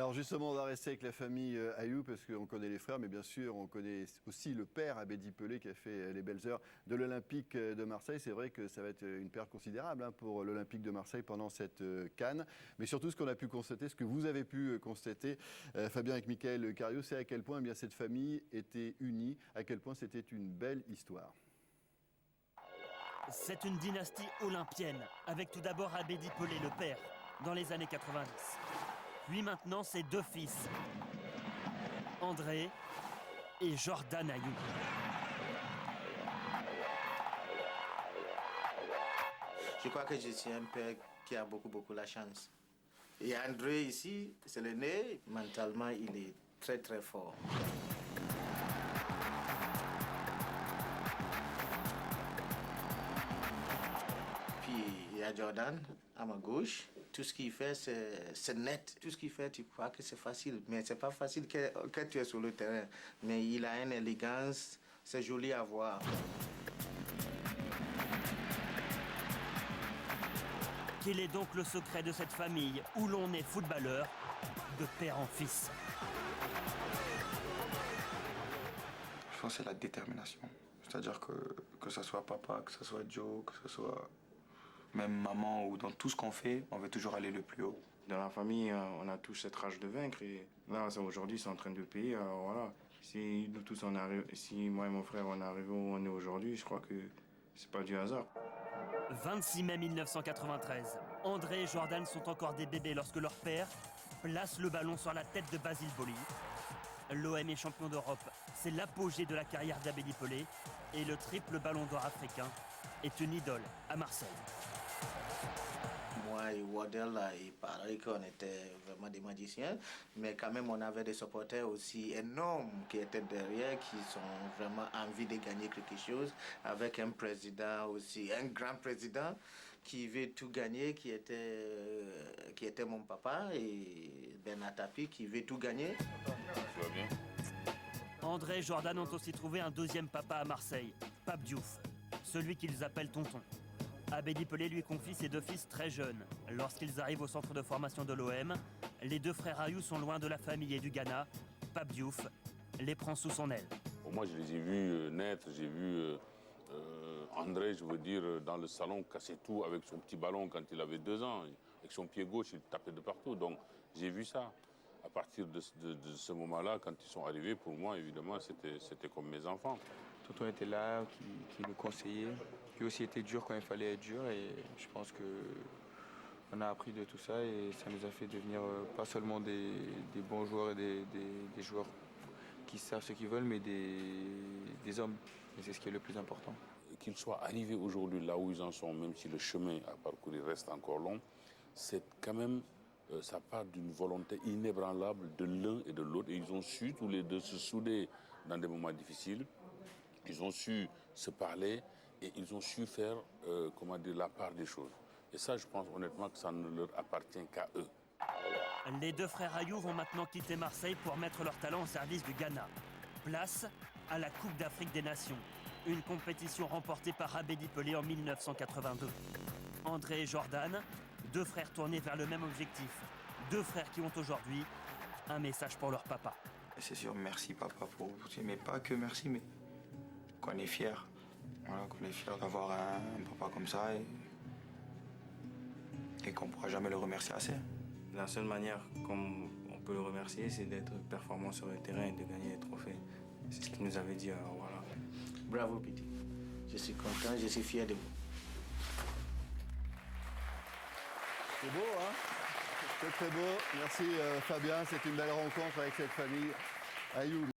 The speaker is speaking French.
Alors justement, on va rester avec la famille Ayoub parce qu'on connaît les frères, mais bien sûr, on connaît aussi le père, Abedi Pelé, qui a fait les belles heures de l'Olympique de Marseille. C'est vrai que ça va être une perte considérable pour l'Olympique de Marseille pendant cette CAN. Mais surtout, ce qu'on a pu constater, ce que vous avez pu constater, Fabien avec Michael Cario, c'est à quel point bien, cette famille était unie, à quel point c'était une belle histoire. C'est une dynastie olympienne, avec tout d'abord Abedi Pelé, le père, dans les années 90. Puis maintenant, ses deux fils, André et Jordan Ayoub. Je crois que je suis un père qui a beaucoup la chance. Et André ici, c'est l'aîné, mentalement il est très fort. Puis il y a Jordan à ma gauche. Tout ce qu'il fait, c'est net. Tout ce qu'il fait, tu crois que c'est facile. Mais c'est pas facile quand tu es sur le terrain. Mais il a une élégance, c'est joli à voir. Quel est donc le secret de cette famille où l'on est footballeur de père en fils? Je pense que c'est la détermination. C'est-à-dire que ce soit papa, que ce soit Joe, que ce soit même maman ou dans tout ce qu'on fait, on veut toujours aller le plus haut. Dans la famille, on a tous cette rage de vaincre et là, aujourd'hui, c'est en train de payer. Alors voilà, si nous tous on arrive, si moi et mon frère on est arrivé où on est aujourd'hui, je crois que c'est pas du hasard. 26 mai 1993, André et Jordan sont encore des bébés lorsque leur père place le ballon sur la tête de Basile Boli. L'OM est champion d'Europe, c'est l'apogée de la carrière d'Abedi Pelé et le triple ballon d'or africain est une idole à Marseille. Moi et Waddell, il paraît qu'on était vraiment des magiciens, mais quand même on avait des supporters aussi énormes qui étaient derrière, qui ont vraiment envie de gagner quelque chose, avec un président aussi, un grand président qui veut tout gagner, qui était mon papa, et Bernard Tapie qui veut tout gagner. Tu vas bien? André et Jordan ont aussi trouvé un deuxième papa à Marseille, Pape Diouf, celui qu'ils appellent tonton. Abedi Pelé lui confie ses deux fils très jeunes. Lorsqu'ils arrivent au centre de formation de l'OM, les deux frères Ayoub sont loin de la famille et du Ghana. Pape Diouf les prend sous son aile. Bon, moi, je les ai vus naître, j'ai vu André, je veux dire, dans le salon, casser tout avec son petit ballon quand il avait 2 ans. Avec son pied gauche, il tapait de partout. Donc, j'ai vu ça. À partir de ce moment-là, quand ils sont arrivés, pour moi, évidemment, c'était comme mes enfants. Tonton était là, qui nous conseillait, qui aussi était dur quand il fallait être dur. Et je pense qu'on a appris de tout ça et ça nous a fait devenir pas seulement des bons joueurs et des joueurs qui savent ce qu'ils veulent, mais des hommes. Et c'est ce qui est le plus important. Qu'ils soient arrivés aujourd'hui là où ils en sont, même si le chemin à parcourir reste encore long, c'est quand même, ça part d'une volonté inébranlable de l'un et de l'autre. Et ils ont su tous les deux se souder dans des moments difficiles. Ils ont su se parler et ils ont su faire la part des choses. Et ça, je pense honnêtement que ça ne leur appartient qu'à eux. Les deux frères Ayoub vont maintenant quitter Marseille pour mettre leur talent au service du Ghana. Place à la Coupe d'Afrique des Nations, une compétition remportée par Abedi Pelé en 1982. André et Jordan, deux frères tournés vers le même objectif. Deux frères qui ont aujourd'hui un message pour leur papa. Et c'est sûr, merci papa pour tout, mais pas que merci, mais qu'on est fiers. Voilà, qu'on est fiers d'avoir un papa comme ça et qu'on ne pourra jamais le remercier assez. La seule manière comme on peut le remercier, c'est d'être performant sur le terrain et de gagner des trophées. C'est ce qu'il nous avait dit, alors voilà. Bravo Petit, je suis content, je suis fier de vous. C'est beau, hein? C'est très beau. Merci Fabien, c'est une belle rencontre avec cette famille Ayoub.